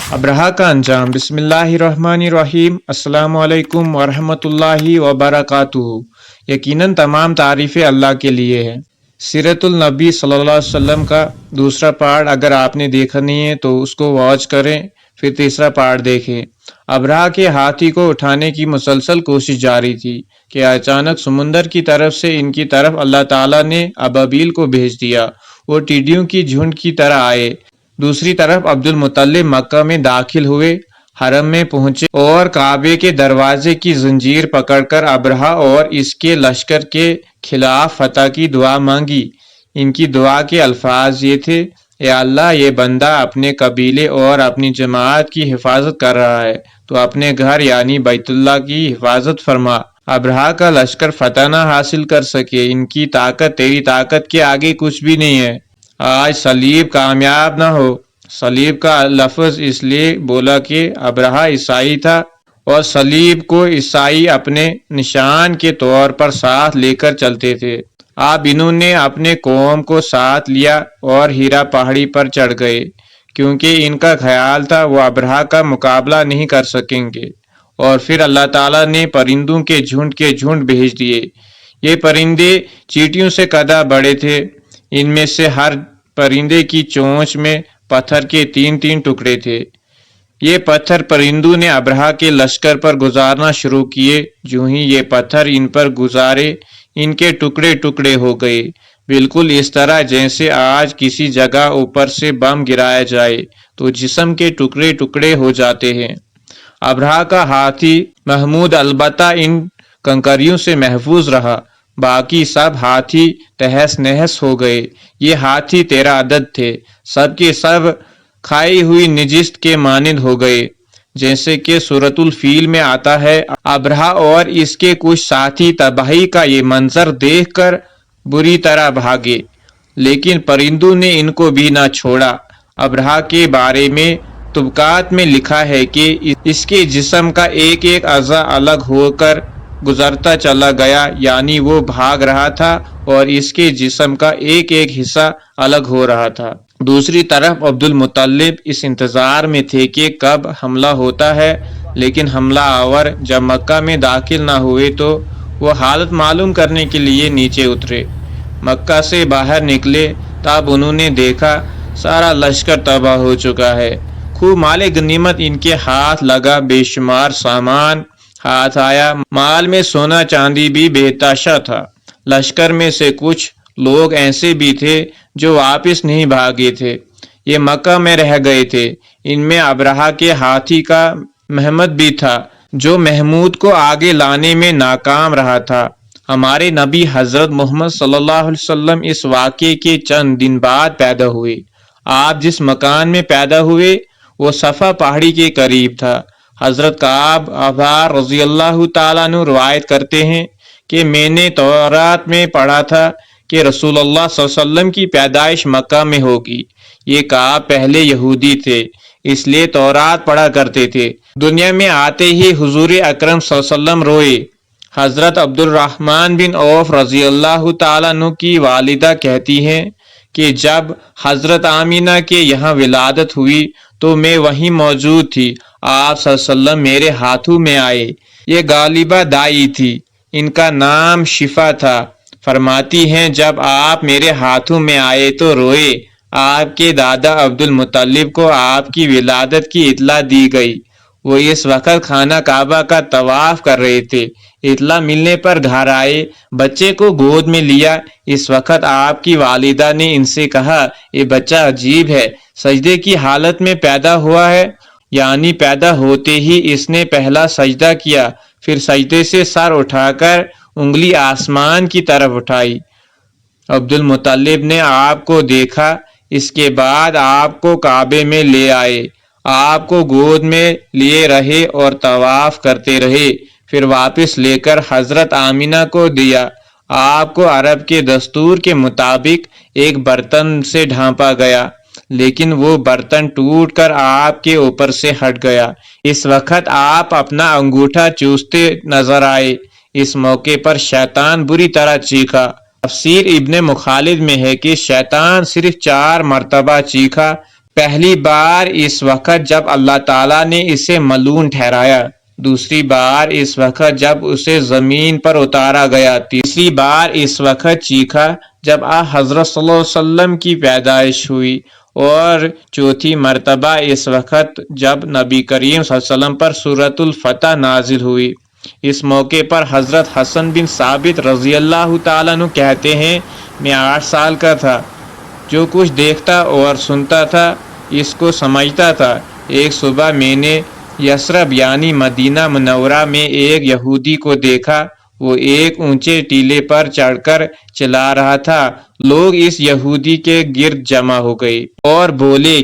अब्रहा का अंजाम। बिस्मिल्लाहिर्रहमानिर्रहीम। अस्सलामु अलैकुम वरहमतुल्लाहि वबरकातुहू। यकीनन तमाम तारीफ़ें अल्लाह के लिए है। सीरतुल नबी सल्लल्लाहु अलैहि वसल्लम का दूसरा पार्ट अगर आपने देखा नहीं है तो उसको वॉच करें, फिर तीसरा पार्ट देखें। अब्रहा के हाथी को उठाने की मुसलसल कोशिश जारी थी कि अचानक समुंदर की तरफ से इनकी तरफ अल्लाह ताला ने अबाबील को भेज दिया। वो टिड्डियों की झुंड की तरह आए। दूसरी तरफ अब्दुल मुत्तलिब मक्का में दाखिल हुए, हरम में पहुंचे और काबे के दरवाजे की जंजीर पकड़कर अब्रहा और इसके लश्कर के खिलाफ फतह की दुआ मांगी। इनकी दुआ के अल्फाज ये थे, ए अल्लाह, ये बंदा अपने कबीले और अपनी जमात की हिफाजत कर रहा है, तो अपने घर यानी बैतुल्लाह की हिफाजत फरमा। अब्रहा का लश्कर फतह न हासिल कर सके। इनकी ताकत तेरी ताकत के आगे कुछ भी नहीं है। आज सलीब कामयाब न हो। सलीब का लफ्ज इसलिए बोला कि अब्रहा ईसाई था और सलीब को ईसाई अपने निशान के तौर पर साथ लेकर चलते थे। अब इन्होंने अपने कौम को साथ लिया और हीरा पहाड़ी पर चढ़ गए, क्योंकि इनका ख्याल था वो अब्रहा का मुकाबला नहीं कर सकेंगे। और फिर अल्लाह ताला ने परिंदों के झुंड भेज दिए। ये परिंदे चींटियों से कदा बड़े थे। इनमें से हर परिंदे की चोंच में पत्थर के 3-3 टुकड़े थे। ये पत्थर परिंदों ने अब्रहा के लश्कर पर गुजारना शुरू किए। जो ही ये पत्थर इन पर गुजारे, इनके टुकड़े टुकड़े हो गए, बिल्कुल इस तरह जैसे आज किसी जगह ऊपर से बम गिराया जाए तो जिस्म के टुकड़े टुकड़े हो जाते हैं। अब्रहा का हाथी महमूद अलबत्ता इन कंकरियों से महफूज रहा। बाकी सब हाथी तहस नहस हो गए। ये हाथी तेरा अदद थे, सब के सब खाई हुई निजिस्त के मानिंद हो गए। जैसे कि सूरतुल फील में आता है, अब्रहा और इसके कुछ साथी तबाही का ये मंजर देखकर बुरी तरह भागे, लेकिन परिंदों ने इनको भी ना छोड़ा। अब्रहा के बारे में तुबकात में लिखा है कि इसके जिस्म का एक एक अज़ा अलग होकर गुजरता चला गया, यानी वो भाग रहा था और इसके जिस्म का एक एक हिस्सा अलग हो रहा था। दूसरी तरफ अब्दुल मुत्तलिब इस इंतजार में थे कि कब हमला होता है, लेकिन हमला आवर जब मक्का में दाखिल ना हुए तो वो हालत मालूम करने के लिए नीचे उतरे। मक्का से बाहर निकले तब उन्होंने देखा सारा लश्कर तबाह हो चुका है। खूब माले गनीमत इनके हाथ लगा, बेशुमार सामान हाथ आया। माल में सोना चांदी भी बेताशा था। लश्कर में से कुछ लोग ऐसे भी थे जो वापस नहीं भागे थे, ये मक्का में रह गए थे। इनमें अब्रहा के हाथी का महमद भी था, जो महमूद को आगे लाने में नाकाम रहा था। हमारे नबी हजरत मोहम्मद सल्लल्लाहु अलैहि वसल्लम इस वाक़े के चंद दिन बाद पैदा हुए। आप जिस मकान में पैदा हुए वो सफ़ा पहाड़ी के करीब था। हजरत काब अहबार रज़ी अल्लाह ताला अन्हु रवायत करते हैं कि मैंने तौरात में पढ़ा था कि रसूलुल्लाह सल्लल्लाहु अलैहि वसल्लम की पैदाइश मक्का में होगी। ये काब पहले यहूदी थे, इसलिए तौरात पढ़ा करते थे। दुनिया में आते ही हुजूर अकरम सल्लल्लाहु अलैहि वसल्लम रोए। हजरत अब्दुल रहमान बिन औफ रज़ी अल्लाह ताला अन्हु की वालिदा कहती हैं कि जब हजरत आमीना के यहाँ विलादत हुई तो मैं वहीं मौजूद थी। आप सल्लल्लाहु अलैहि वसल्लम मेरे हाथों में आए। ये गालिबा दाई थी, इनका नाम शिफा था। फरमाती हैं जब आप मेरे हाथों में आए तो रोए। आपके दादा अब्दुल मुत्तलिब को आपकी विलादत की इतला दी गई। वो इस वक्त खाना काबा का तवाफ कर रहे थे। इतला मिलने पर घर आए, बच्चे को गोद में लिया। इस वक्त आपकी वालिदा ने इनसे कहा, ये बच्चा अजीब है, सजदे की हालत में पैदा हुआ है। यानी पैदा होते ही इसने पहला सजदा किया, फिर सजदे से सर उठाकर उंगली आसमान की तरफ उठाई। अब्दुल मुत्तलिब ने आपको देखा, इसके बाद आपको काबे में ले आए, आपको गोद में लिए रहे और तवाफ करते रहे। फिर वापस लेकर हजरत आमीना को दिया। आपको अरब के दस्तूर के मुताबिक एक बर्तन से ढांपा गया, लेकिन वो बर्तन टूटकर आपके ऊपर से हट गया। इस वक्त आप अपना अंगूठा चूसते नजर आए। इस मौके पर शैतान बुरी तरह चीखा। तफसीर इब्ने मुखालिद में है कि शैतान सिर्फ 4 मरतबा चीखा, پہلی بار اس وقت جب اللہ تعالیٰ نے اسے ملعون ٹھہرایا، دوسری بار اس وقت جب اسے زمین پر اتارا گیا، تیسری بار اس وقت چیخا جب حضرت صلی اللہ علیہ وسلم کی پیدائش ہوئی، اور چوتھی مرتبہ اس وقت جب نبی کریم صلی اللہ علیہ وسلم پر سورۃ الفتح نازل ہوئی۔ اس موقع پر حضرت حسن بن ثابت رضی اللہ تعالیٰ عنہ کہتے ہیں، میں 8 سال کا تھا، جو کچھ دیکھتا اور سنتا تھا اس کو سمجھتا تھا۔ ایک صبح میں نے یثرب یعنی مدینہ منورہ میں ایک یہودی کو دیکھا، وہ ایک اونچے ٹیلے پر چڑھ کر چلا رہا تھا۔ لوگ اس یہودی کے گرد جمع ہو گئے اور بولے،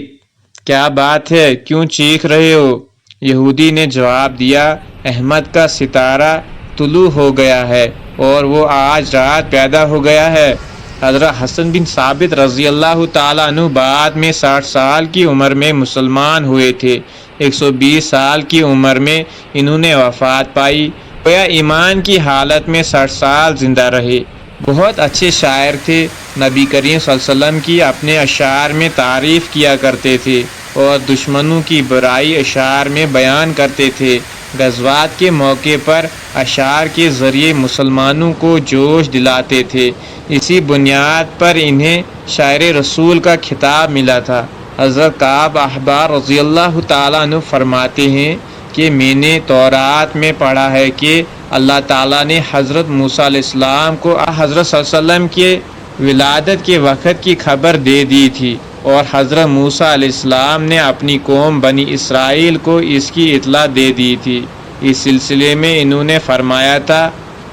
کیا بات ہے، کیوں چیخ رہے ہو؟ یہودی نے جواب دیا، احمد کا ستارہ طلوع ہو گیا ہے اور وہ آج رات پیدا ہو گیا ہے۔ حضرت حسن بن ثابت رضی اللہ تعالیٰ عنہ بعد میں 60 سال کی عمر میں مسلمان ہوئے تھے۔ 120 سال کی عمر میں انہوں نے وفات پائی، گویا ایمان کی حالت میں 60 سال زندہ رہے۔ بہت اچھے شاعر تھے، نبی کریم صلی اللہ علیہ وسلم کی اپنے اشعار میں تعریف کیا کرتے تھے اور دشمنوں کی برائی اشعار میں بیان کرتے تھے۔ غزوات کے موقع پر اشعار کے ذریعے مسلمانوں کو جوش دلاتے تھے۔ اسی بنیاد پر انہیں شاعر رسول کا خطاب ملا تھا۔ حضرت کعب احبار رضی اللہ تعالیٰ عنہ فرماتے ہیں کہ میں نے تورات میں پڑھا ہے کہ اللہ تعالیٰ نے حضرت موسیٰ علیہ السلام کو حضرت صلی اللہ علیہ وسلم کے ولادت کے وقت کی خبر دے دی تھی، اور حضرت موسیٰ علیہ السلام نے اپنی قوم بنی اسرائیل کو اس کی اطلاع دے دی تھی۔ اس سلسلے میں انہوں نے فرمایا تھا،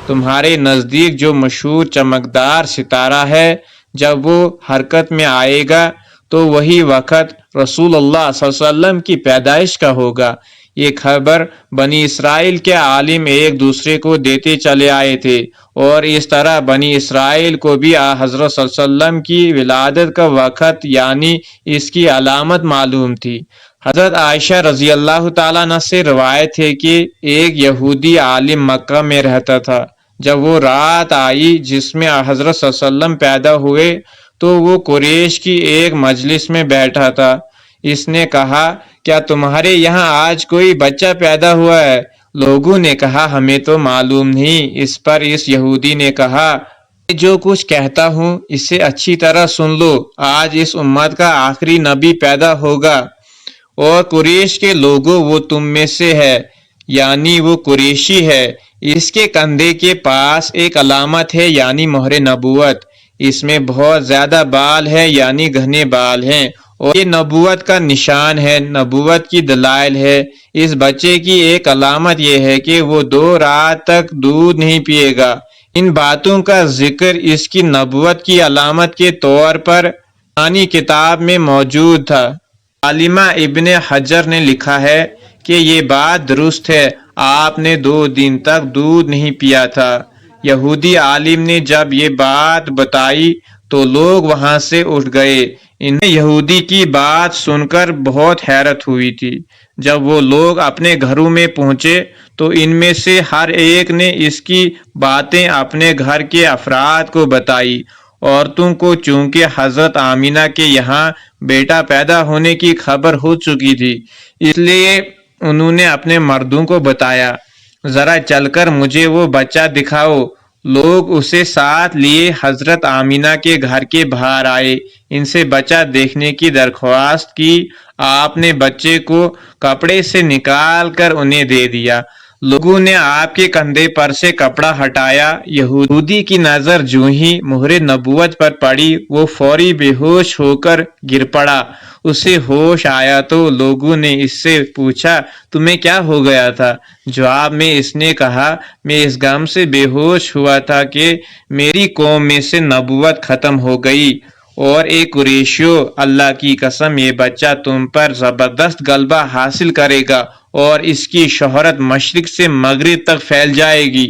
تمہارے نزدیک جو مشہور چمکدار ستارہ ہے، جب وہ حرکت میں آئے گا تو وہی وقت رسول اللہ صلی اللہ علیہ وسلم کی پیدائش کا ہوگا۔ یہ خبر بنی اسرائیل کے عالم ایک دوسرے کو دیتے چلے آئے تھے، اور اس طرح بنی اسرائیل کو بھی حضرت صلی اللہ علیہ وسلم کی ولادت کا وقت یعنی اس کی علامت معلوم تھی۔ حضرت عائشہ رضی اللہ تعالیٰ عنہ سے روایت ہے کہ ایک یہودی عالم مکہ میں رہتا تھا۔ جب وہ رات آئی جس میں حضرت صلی اللہ علیہ وسلم پیدا ہوئے تو وہ قریش کی ایک مجلس میں بیٹھا تھا۔ اس نے کہا، کیا تمہارے یہاں آج کوئی بچہ پیدا ہوا ہے؟ لوگوں نے کہا، ہمیں تو معلوم نہیں۔ اس پر اس یہودی نے کہا، جو کچھ کہتا ہوں اسے اچھی طرح سن لو، آج اس امت کا آخری نبی پیدا ہوگا، اور قریش کے لوگوں وہ تم میں سے ہے، یعنی وہ قریشی ہے۔ اس کے کندھے کے پاس ایک علامت ہے یعنی مہر نبوت، اس میں بہت زیادہ بال ہے یعنی گھنے بال ہیں، اور یہ نبوت کا نشان ہے، نبوت کی دلائل ہے۔ اس بچے کی ایک علامت یہ ہے کہ وہ 2 رات تک دودھ نہیں پیے گا۔ ان باتوں کا ذکر اس کی نبوت کی علامت کے طور پر قرآنی کتاب میں موجود تھا۔ علامہ ابن حجر نے لکھا ہے کہ یہ بات درست ہے، آپ نے 2 دن تک دودھ نہیں پیا تھا۔ یہودی عالم نے جب یہ بات بتائی تو لوگ وہاں سے اٹھ گئے۔ انہیں یہودی کی بات سن کر بہت حیرت ہوئی تھی۔ جب وہ لوگ اپنے گھروں میں پہنچے تو ان میں سے ہر ایک نے اس کی باتیں اپنے گھر کے افراد کو بتائی۔ عورتوں کو چونکہ حضرت آمینہ کے یہاں بیٹا پیدا ہونے کی خبر ہو چکی تھی، اس لیے انہوں نے اپنے مردوں کو بتایا، ذرا چل کر مجھے وہ بچہ دکھاؤ۔ لوگ اسے ساتھ لیے حضرت آمینہ کے گھر کے باہر آئے، ان سے بچہ دیکھنے کی درخواست کی۔ آپ نے بچے کو کپڑے سے نکال کر انہیں دے دیا۔ لوگوں نے آپ کے کندھے پر سے کپڑا ہٹایا۔ یہودی کی نظر جو ہی مہر نبوت پر پڑی وہ فوری بے ہوش ہو کر گر پڑا۔ اسے ہوش آیا تو لوگوں نے اس سے پوچھا، تمہیں کیا ہو گیا تھا؟ جواب میں اس نے کہا، میں اس غم سے بے ہوش ہوا تھا کہ میری قوم میں سے نبوت ختم ہو گئی، اور اے قریشیو، اللہ کی قسم یہ بچہ تم پر زبردست غلبہ حاصل کرے گا اور اس کی شہرت مشرق سے مغرب تک پھیل جائے گی۔